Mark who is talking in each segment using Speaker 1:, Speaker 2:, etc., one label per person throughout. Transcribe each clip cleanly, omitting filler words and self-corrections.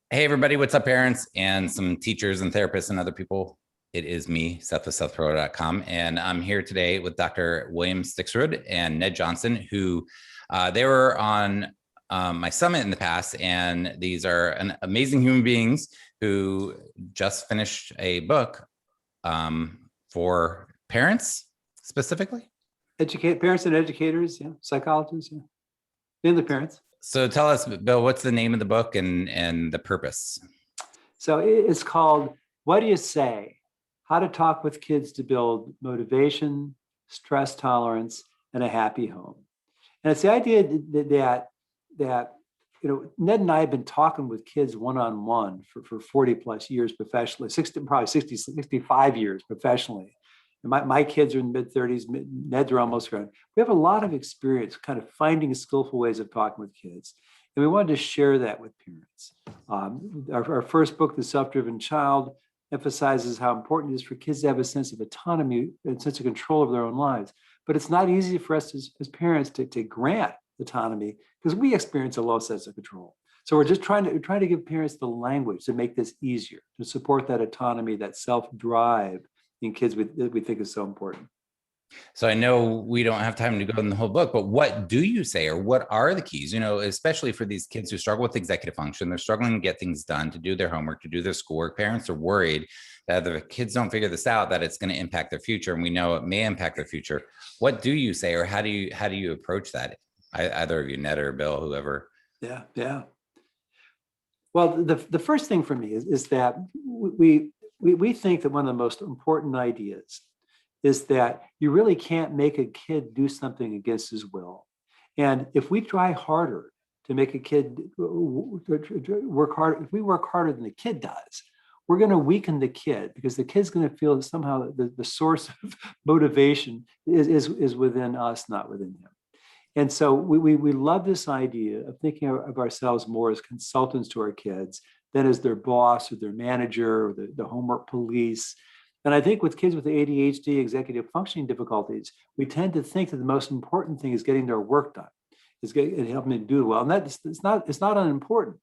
Speaker 1: Hey, everybody, what's up, parents and some teachers and therapists and other people? It is me, Seth with SethPerler.com, and I'm here today with Dr. William Stixrud and Ned Johnson, who they were on my summit in the past, and these are amazing human beings who just finished a book for parents specifically.
Speaker 2: Educate parents and educators, yeah, psychologists, yeah, and the parents.
Speaker 1: So tell us, Bill, what's the name of the book and the purpose?
Speaker 2: So it's called "What Do You Say? How to Talk with Kids to Build Motivation, Stress Tolerance, and a Happy Home." And it's the idea that Ned and I have been talking with kids one-on-one for 40 plus years professionally, probably 60, 65 years professionally. And my kids are in the mid-30s, Ned's are almost grown. We have a lot of experience kind of finding skillful ways of talking with kids. And we wanted to share that with parents. Our first book, The Self-Driven Child, emphasizes how important it is for kids to have a sense of autonomy and sense of control of their own lives. But it's not easy for us as parents to grant autonomy because we experience a low sense of control. So we're just trying to give parents the language to make this easier, to support that autonomy, that self-drive in kids we think is so important.
Speaker 1: So I know we don't have time to go in the whole book, but what do you say, or what are the keys, especially for these kids who struggle with executive function? They're struggling to get things done, to do their homework, to do their schoolwork. Parents are worried that if the kids don't figure this out, that it's going to impact their future. And we know it may impact their future. What do you say, or how do you approach that? Either of you, Ned or Bill, whoever.
Speaker 2: Yeah. Well, the first thing for me is that we think that one of the most important ideas is that you really can't make a kid do something against his will. And if we try harder to make a kid work hard, if we work harder than the kid does, we're going to weaken the kid because the kid's going to feel that somehow the source of motivation is within us, not within him. And so we love this idea of thinking of ourselves more as consultants to our kids than as their boss or their manager or the homework police. And I think with kids with ADHD, executive functioning difficulties, we tend to think that the most important thing is getting their work done, is helping them do it well. And it's not unimportant.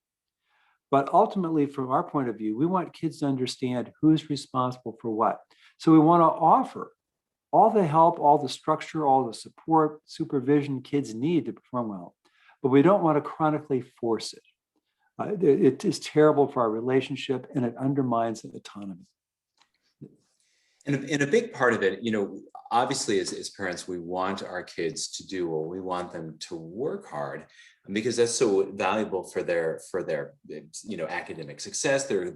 Speaker 2: But ultimately, from our point of view, we want kids to understand who's responsible for what. So we want to offer all the help, all the structure, all the support, supervision kids need to perform well. But we don't want to chronically force it. It is terrible for our relationship and it undermines autonomy.
Speaker 3: And a big part of it, obviously as parents, we want our kids to do well. We want them to work hard because that's so valuable for their academic success, their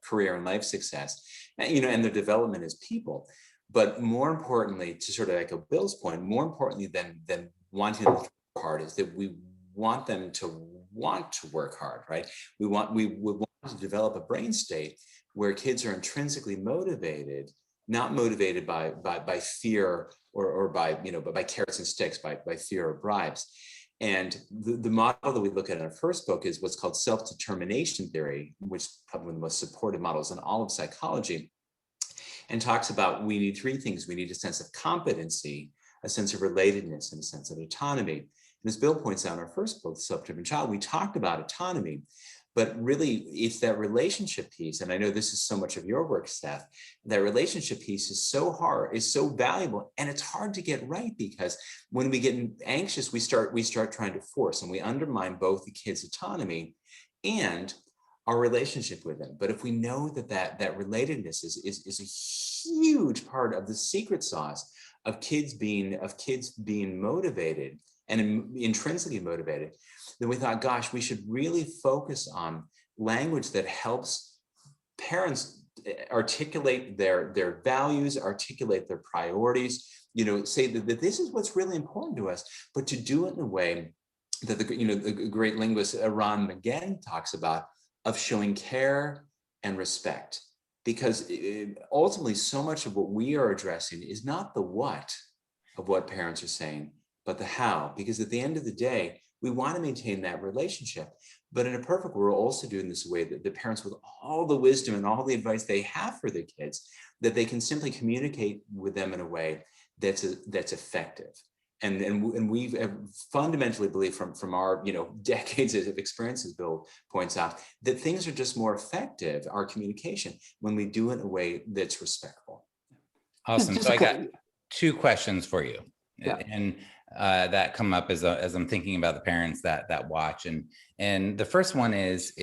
Speaker 3: career and life success, and their development as people. But more importantly, to sort of echo Bill's point, more importantly than wanting them to work hard is that we want them to want to work hard, right? We want to develop a brain state where kids are intrinsically motivated, not motivated by fear or by carrots and sticks, by fear or bribes. And the model that we look at in our first book is what's called self-determination theory, which is probably one of the most supported models in all of psychology, and talks about we need three things. We need a sense of competency, a sense of relatedness, and a sense of autonomy. And as Bill points out in our first book, The Self-Driven Child, we talked about autonomy, but really it's that relationship piece. And I know this is so much of your work, Seth, that relationship piece is so hard, is so valuable. And it's hard to get right because when we get anxious, we start trying to force and we undermine both the kid's autonomy and our relationship with them. But if we know that relatedness is a huge part of the secret sauce of kids being motivated and intrinsically motivated, then we thought, gosh, we should really focus on language that helps parents articulate their values, articulate their priorities, say that this is what's really important to us, but to do it in a way that the great linguist Ron McGann talks about, of showing care and respect. Because ultimately, so much of what we are addressing is not the what of what parents are saying, but the how. Because at the end of the day, we want to maintain that relationship. But in a perfect world, we're also doing this way that the parents, with all the wisdom and all the advice they have for their kids, that they can simply communicate with them in a way that's effective. And we've fundamentally believe from our decades of experience, as Bill points out, that things are just more effective, our communication, when we do it in a way that's respectful.
Speaker 1: Awesome. So I got two questions for you,
Speaker 2: Yeah.
Speaker 1: and that come up as I'm thinking about the parents that watch, and the first one is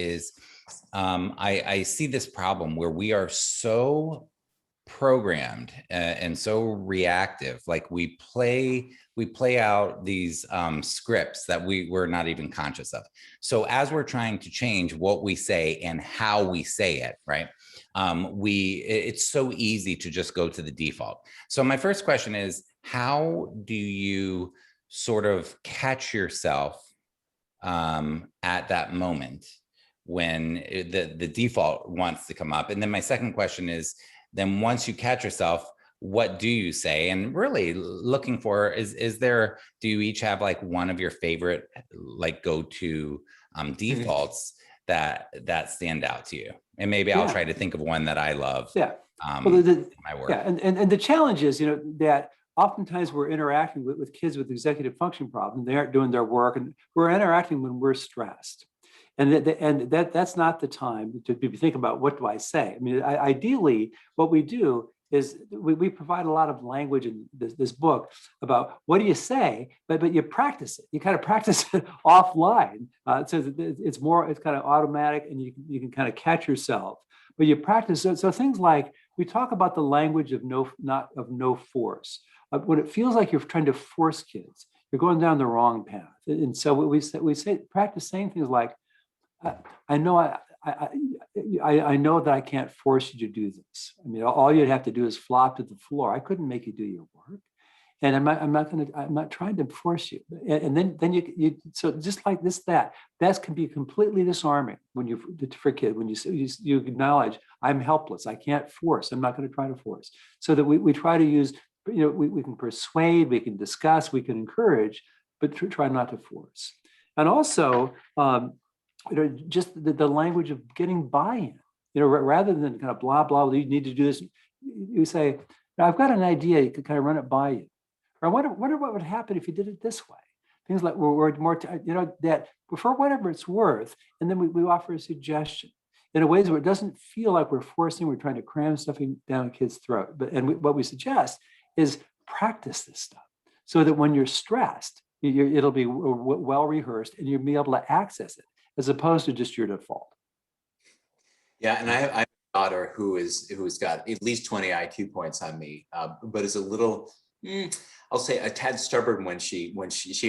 Speaker 1: I see this problem where we are so programmed and so reactive, like we play out these scripts that we're not even conscious of. So as we're trying to change what we say and how we say it, right, it's so easy to just go to the default. So my first question is, how do you sort of catch yourself at that moment when the default wants to come up? And then my second question is, then once you catch yourself, what do you say? And really looking for do you each have like one of your favorite like go-to defaults that stand out to you? And maybe I'll try to think of one that I love.
Speaker 2: Yeah.
Speaker 1: Well, in my work.
Speaker 2: Yeah. And the challenge is, that oftentimes we're interacting with kids with executive function problems. They aren't doing their work, and we're interacting when we're stressed. And that's not the time to be thinking about, what do I say? I mean, ideally, what we do is we provide a lot of language in this book about what do you say, but you practice it. You kind of practice it offline, so that it's kind of automatic, and you can kind of catch yourself. But you practice. So things like, we talk about the language of no force. When it feels like you're trying to force kids, you're going down the wrong path. And so we say practice saying things like, I know that I can't force you to do this. I mean, all you'd have to do is flop to the floor. I couldn't make you do your work, and I'm not trying to force you. And then you so just like this, that can be completely disarming for a kid when you acknowledge, I'm helpless. I can't force. I'm not going to try to force. So that we try to use, we can persuade, we can discuss, we can encourage, but try not to force. And also, just the language of getting buy-in, rather than kind of blah, blah, you need to do this. You say, I've got an idea, you could kind of run it by you. Or I wonder what would happen if you did it this way. Things like we're more, that for whatever it's worth. And then we offer a suggestion in a ways where it doesn't feel like we're forcing, we're trying to cram stuff down a kid's throat. What we suggest is practice this stuff so that when you're stressed, it'll be well rehearsed and you'll be able to access it, as opposed to just your default.
Speaker 3: Yeah, and I have a daughter who's got at least 20 IQ points on me, but is a little, I'll say, a tad stubborn when she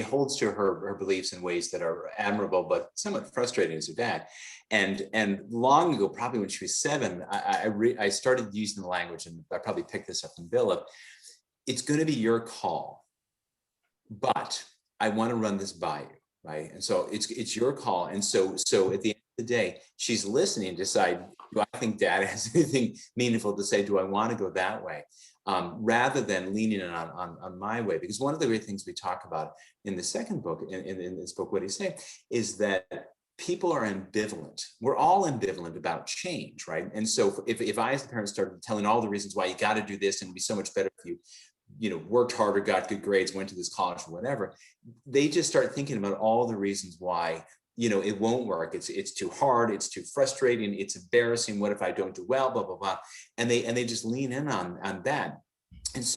Speaker 3: holds to her beliefs in ways that are admirable, but somewhat frustrating as her dad. And long ago, probably when she was 7, I started using the language, and I probably picked this up from Bill, it's going to be your call, but I want to run this by you. Right. And so it's your call. And so at the end of the day, she's listening to decide, do I think Dad has anything meaningful to say? Do I want to go that way? Rather than leaning on my way. Because one of the great things we talk about in the second book, in this book, What Do You Say, is that people are ambivalent. We're all ambivalent about change, right? And so if I, as the parent, started telling all the reasons why you got to do this and it'd be so much better if you worked harder, got good grades, went to this college or whatever, they just start thinking about all the reasons why, it won't work. It's too hard. It's too frustrating. It's embarrassing. What if I don't do well, blah, blah, blah. And they just lean in on that. And so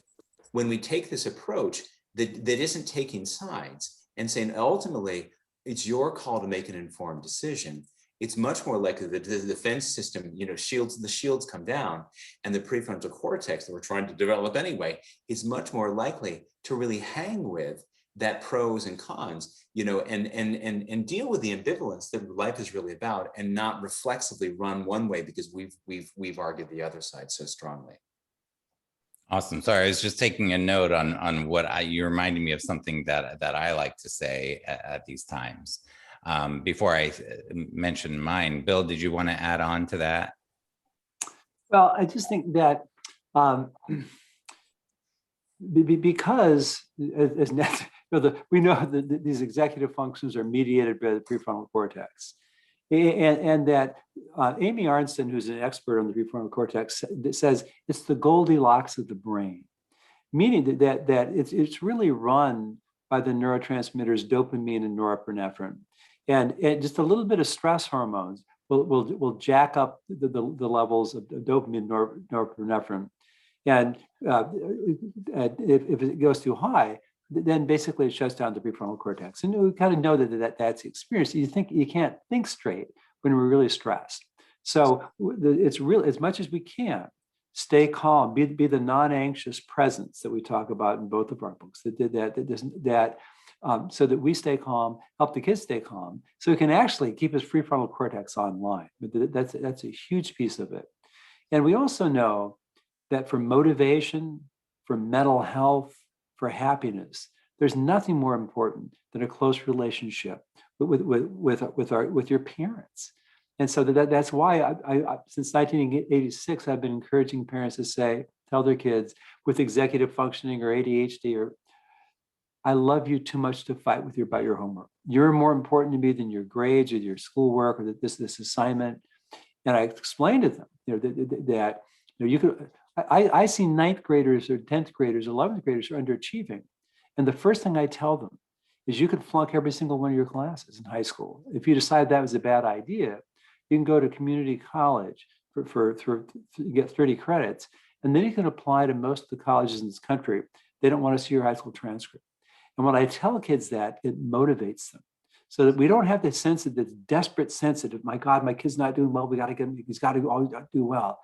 Speaker 3: when we take this approach that isn't taking sides and saying, ultimately, it's your call to make an informed decision, it's much more likely that the defense system, the shields come down, and the prefrontal cortex that we're trying to develop anyway is much more likely to really hang with that pros and cons, and deal with the ambivalence that life is really about, and not reflexively run one way because we've argued the other side so strongly.
Speaker 1: Awesome. Sorry, I was just taking a note on what you reminded me of something that I like to say at these times. Before I mention mine, Bill, did you want to add on to that?
Speaker 2: Well, I just think that because as we know that these executive functions are mediated by the prefrontal cortex, and that Amy Arnsten, who's an expert on the prefrontal cortex, says it's the Goldilocks of the brain. meaning that it's really run by the neurotransmitters dopamine and norepinephrine, and just a little bit of stress hormones will jack up the levels of dopamine, norepinephrine, and if it goes too high, then basically it shuts down the prefrontal cortex. And we kind of know that's the experience. You can't think straight when we're really stressed. So it's real, as much as we can, stay calm, be the non-anxious presence that we talk about in both of our books, so that we stay calm, help the kids stay calm, so we can actually keep his prefrontal cortex online. That's a huge piece of it. And we also know that for motivation, for mental health, for happiness, there's nothing more important than a close relationship with your parents. And so that's why I since 1986, I've been encouraging parents to tell their kids with executive functioning or ADHD, or I love you too much to fight with you about your homework. You're more important to me than your grades or your schoolwork or this assignment. And I explained to them, that you could. I see 9th graders or 10th graders, 11th graders are underachieving. And the first thing I tell them is you could flunk every single one of your classes in high school. If you decide that was a bad idea, you can go to community college to get 30 credits. And then you can apply to most of the colleges in this country. They don't want to see your high school transcript. And when I tell kids that, it motivates them. So that we don't have this desperate sense of, my God, my kid's not doing well. He's got to always do well.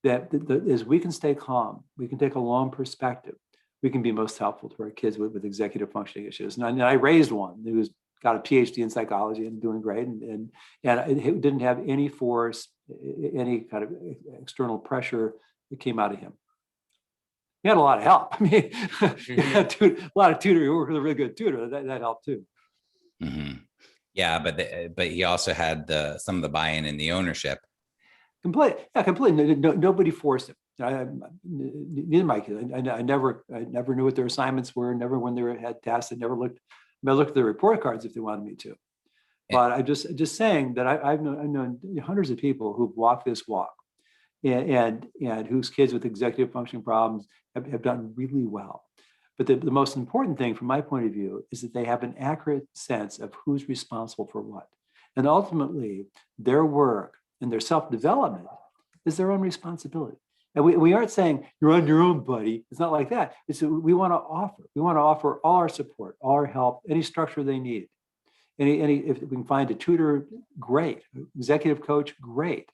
Speaker 2: That as we can stay calm, we can take a long perspective, we can be most helpful to our kids with executive functioning issues. And I raised one who's got a PhD in psychology and doing great, and it didn't have any force, any kind of external pressure that came out of him. He had a lot of help. I mean, a lot of tutoring. We were a really good tutor. That helped too.
Speaker 1: Mm-hmm. Yeah, but he also had some of the buy-in and the ownership.
Speaker 2: Completely. Nobody forced him. Neither my kids. I never knew what their assignments were. Never when they had tests. I looked at their report cards if they wanted me to. But I'm just saying that I've known hundreds of people who've walked this walk, and whose kids with executive functioning problems have done really well. But the most important thing from my point of view is that they have an accurate sense of who's responsible for what. And ultimately, their work and their self-development is their own responsibility. And we aren't saying you're on your own, buddy. It's not like that. We want to offer all our support, all our help, any structure they need. If we can find a tutor, great. Executive coach, great.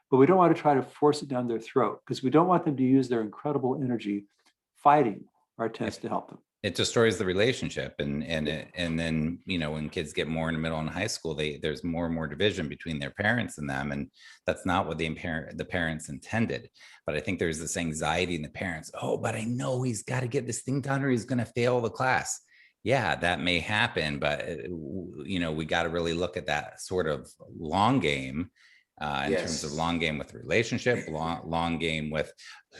Speaker 2: But we don't want to try to force it down their throat, because we don't want them to use their incredible energy fighting our attempts to help them.
Speaker 1: It destroys the relationship, and then when kids get more in middle and high school, there's more and more division between their parents and them, and that's not what the parents intended. But I think there's this anxiety in the parents. Oh, but I know he's got to get this thing done or he's going to fail the class. Yeah, that may happen, but we got to really look at that sort of long game. In terms of long game with relationship, long game with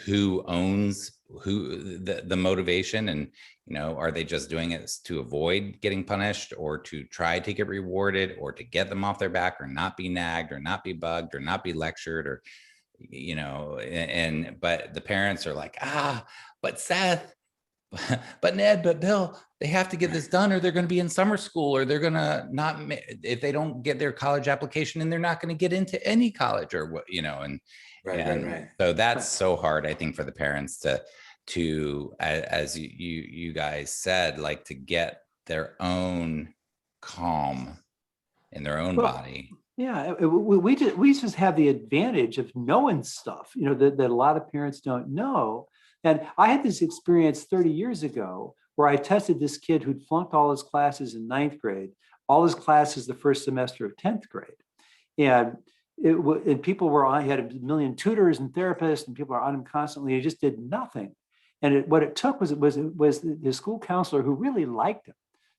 Speaker 1: who owns the motivation, and are they just doing it to avoid getting punished, or to try to get rewarded, or to get them off their back, or not be nagged, or not be bugged, or not be lectured, or but the parents are like, but Seth, but Ned, but Bill, they have to get this done or they're going to be in summer school, or they're going to not, if they don't get their college application, and they're not going to get into any college, or what, right. So that's so hard, I think, for the parents to as you guys said, like, to get their own calm in their own body.
Speaker 2: Yeah, we just have the advantage of knowing stuff, that a lot of parents don't know. And I had this experience 30 years ago where I tested this kid who'd flunked all his classes in 9th grade, all his classes the first semester of 10th grade. And people were on, he had a million tutors and therapists, and people are on him constantly. He just did nothing. And what it took was his school counselor, who really liked him,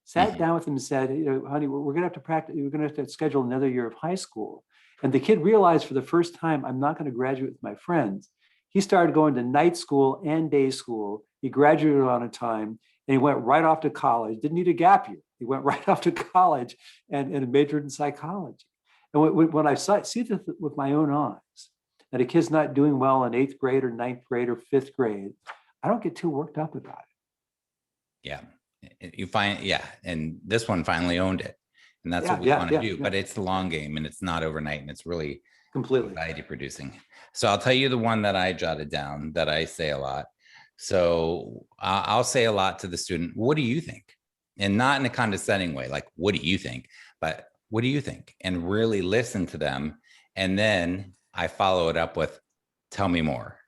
Speaker 2: sat down with him and said, honey, we're going to have to practice. We're going to have to schedule another year of high school. And the kid realized for the first time, I'm not going to graduate with my friends. He started going to night school and day school. He graduated on time, and he went right off to college. Didn't need a gap year. He went right off to college and majored in psychology. And when I see this with my own eyes, that a kid's not doing well in 8th grade or 9th grade or 5th grade, I don't get too worked up about it.
Speaker 1: Yeah. You find, yeah. And this one finally owned it. And that's what we want to do. But it's the long game, and it's not overnight, and it's really
Speaker 2: completely
Speaker 1: anxiety producing. So I'll tell you the one that I jotted down that I say a lot. So I'll say a lot to the student, what do you think? And not in a condescending way, like, what do you think? But what do you think? And really listen to them. And then I follow it up with, tell me more.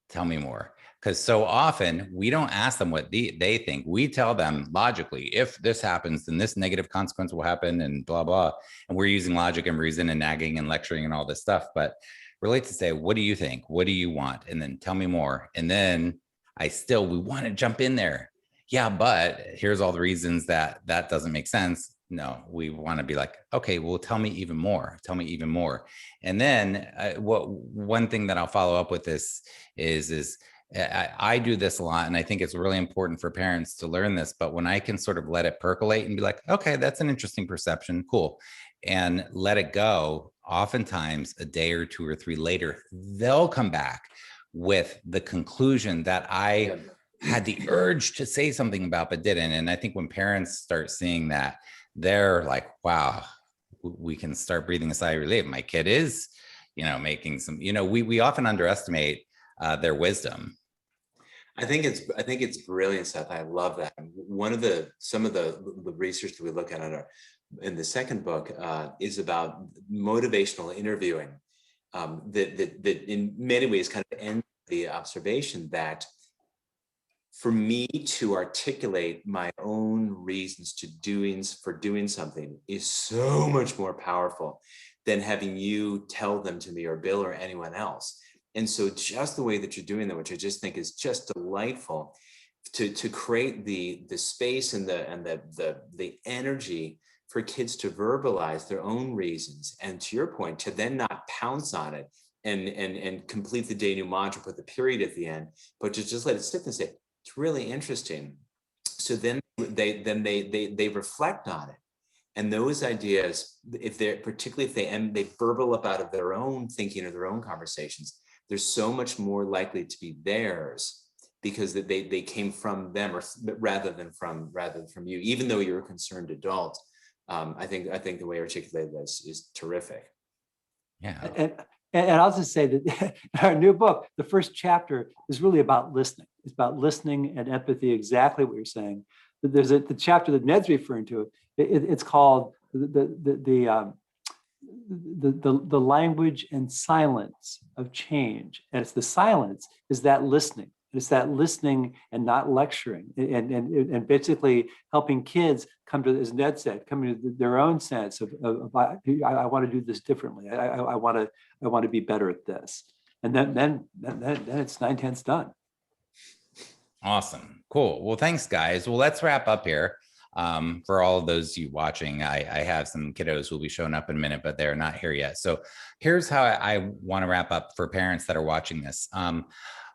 Speaker 1: Tell me more. Because so often we don't ask them what they think. We tell them logically, if this happens, then this negative consequence will happen, and blah, blah. And we're using logic and reason and nagging and lecturing and all this stuff. But really to say, what do you think? What do you want? And then tell me more. And then we want to jump in there. Yeah, but here's all the reasons that doesn't make sense. No, we want to be like, okay, well, tell me even more. Tell me even more. And then one thing that I'll follow up with this is I do this a lot, and I think it's really important for parents to learn this, but when I can sort of let it percolate and be like, okay, that's an interesting perception, cool, and let it go, oftentimes a day or two or three later, they'll come back with the conclusion that I had the urge to say something about, but didn't. And I think when parents start seeing that, they're like, wow, we can start breathing a sigh of relief. My kid is, making some, we often underestimate their wisdom.
Speaker 3: I think it's brilliant, Seth. I love that. Some of the research that we look at in the second book is about motivational interviewing. That in many ways kind of ends the observation that for me to articulate my own reasons for doing something is so much more powerful than having you tell them to me, or Bill, or anyone else. And so just the way that you're doing that, which I just think is just delightful, to create the space and the energy for kids to verbalize their own reasons, and to your point, to then not pounce on it and complete the denouement, put the period at the end, but to just let it sit and say, it's really interesting. So then they reflect on it. And those ideas, particularly if they burble up out of their own thinking or their own conversations, they're so much more likely to be theirs because they came from them, or rather than from you, even though you're a concerned adult. I think the way you articulated this is terrific.
Speaker 2: Yeah. And I'll just say that in our new book, the first chapter is really about listening. It's about listening and empathy, exactly what you're saying. There's the chapter that Ned's referring to. It's called the language and silence of change. And it's the silence is that listening. It's that listening and not lecturing, and basically helping kids come to, as Ned said, coming to their own sense of I want to do this differently. I want to be better at this. And then it's 9/10 done.
Speaker 1: Awesome. Cool. Well, thanks, guys. Well, let's wrap up here. For all of those you watching, I have some kiddos who will be showing up in a minute, but they're not here yet. So here's how I want to wrap up for parents that are watching this.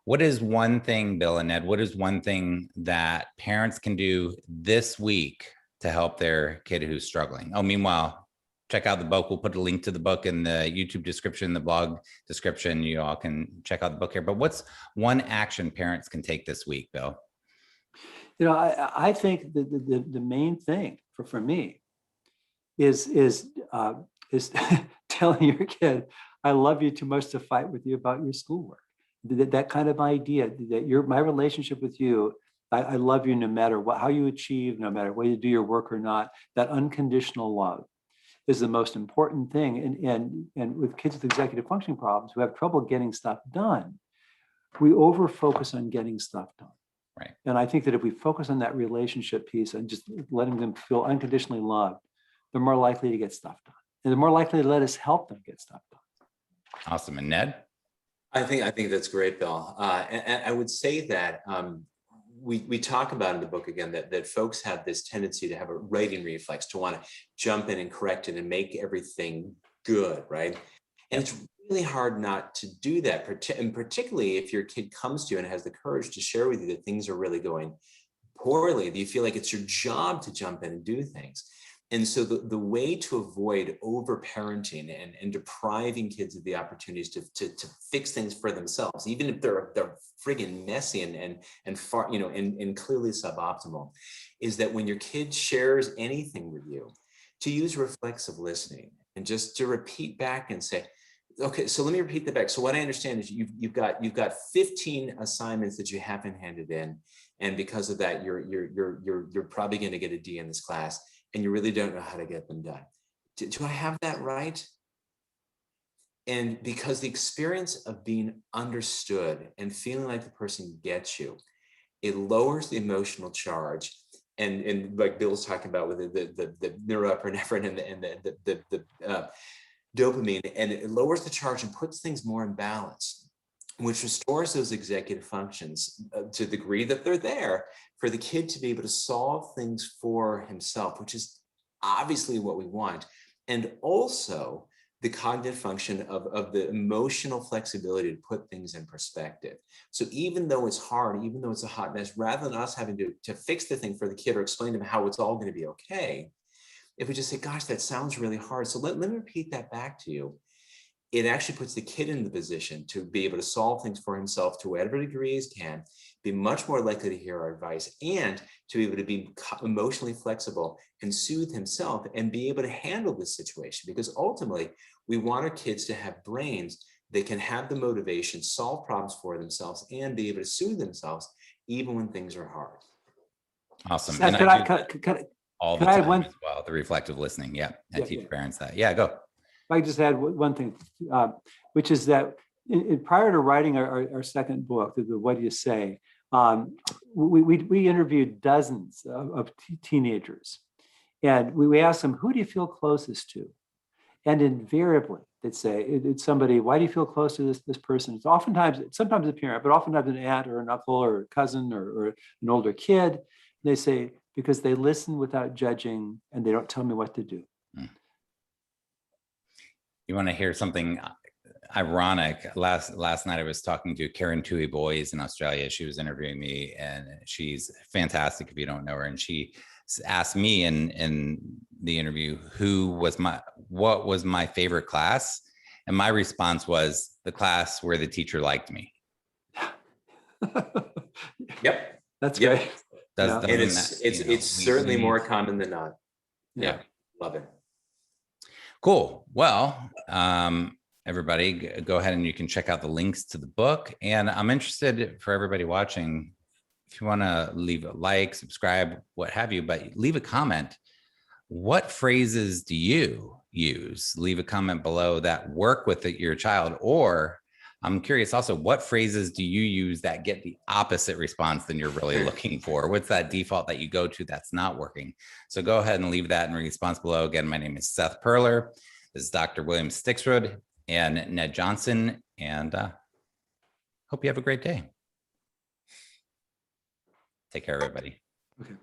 Speaker 1: What is one thing, Bill and Ned, what is one thing that parents can do this week to help their kid who's struggling? Oh, meanwhile, check out the book. We'll put a link to the book in the YouTube description, the blog description. You all can check out the book here. But what's one action parents can take this week, Bill?
Speaker 2: I think the main thing for me is telling your kid, I love you too much to fight with you about your schoolwork. That kind of idea that my relationship with you, I love you no matter how you achieve, no matter whether you do your work or not. That unconditional love is the most important thing. And with kids with executive functioning problems who have trouble getting stuff done, we over focus on getting stuff done.
Speaker 1: Right.
Speaker 2: And I think that if we focus on that relationship piece and just letting them feel unconditionally loved, they're more likely to get stuff done. And they're more likely to let us help them get stuff done.
Speaker 1: Awesome. And Ned?
Speaker 3: I think that's great, Bill. And I would say that we talk about in the book again that folks have this tendency to have a writing reflex, to want to jump in and correct it and make everything good, right? And it's really hard not to do that, and particularly if your kid comes to you and has the courage to share with you that things are really going poorly, that you feel like it's your job to jump in and do things. And so the way to avoid over-parenting and depriving kids of the opportunities to fix things for themselves, even if they're friggin' messy and far, you know, and clearly suboptimal, is that when your kid shares anything with you, to use reflexive listening and just to repeat back and say, okay, so let me repeat that back. So what I understand is you've got 15 assignments that you haven't handed in, and because of that, you're probably going to get a D in this class, and you really don't know how to get them done. Do I have that right? And because the experience of being understood and feeling like the person gets you, it lowers the emotional charge. And like Bill was talking about with the norepinephrine and the dopamine, and it lowers the charge and puts things more in balance, which restores those executive functions to the degree that they're there for the kid to be able to solve things for himself, which is obviously what we want. And also the cognitive function of the emotional flexibility to put things in perspective. So even though it's hard, even though it's a hot mess, rather than us having to fix the thing for the kid or explain to them how it's all going to be okay, if we just say, gosh, that sounds really hard, so let me repeat that back to you, it actually puts the kid in the position to be able to solve things for himself to whatever degree he can, be much more likely to hear our advice, and to be able to be emotionally flexible and soothe himself and be able to handle this situation. Because ultimately, we want our kids to have brains that can have the motivation, solve problems for themselves, and be able to soothe themselves even when things are hard.
Speaker 1: Awesome.
Speaker 2: Seth,
Speaker 1: And I
Speaker 2: could
Speaker 1: do all the
Speaker 2: I add
Speaker 1: time
Speaker 2: one?
Speaker 1: as well, the reflective listening. Yeah. I
Speaker 2: Yeah,
Speaker 1: teach
Speaker 2: yeah.
Speaker 1: parents that. Yeah, go.
Speaker 2: I just add one thing, which is that prior to writing our second book, the What Do You Say, we interviewed dozens of teenagers, and we asked them, who do you feel closest to? And invariably, they'd say, it's somebody, why do you feel close to this person? It's sometimes a parent, but oftentimes an aunt or an uncle or a cousin or an older kid. And they say, because they listen without judging and they don't tell me what to do.
Speaker 1: You want to hear something ironic? Last night I was talking to Karen Tui Boys in Australia. She was interviewing me, and she's fantastic if you don't know her. And she asked me in the interview what was my favorite class, and my response was the class where the teacher liked me.
Speaker 3: Yep,
Speaker 2: That's great.
Speaker 3: And it's certainly more common than not. Yeah, love it.
Speaker 1: Cool. Well, everybody, go ahead and you can check out the links to the book. And I'm interested, for everybody watching, if you want to leave a like, subscribe, what have you, but leave a comment. What phrases do you use? Leave a comment below that work with your child. Or I'm curious also, what phrases do you use that get the opposite response than you're really looking for? What's that default that you go to that's not working? So go ahead and leave that in response below. Again, my name is Seth Perler. This is Dr. William Stixrud and Ned Johnson. And hope you have a great day. Take care, everybody.
Speaker 2: Okay.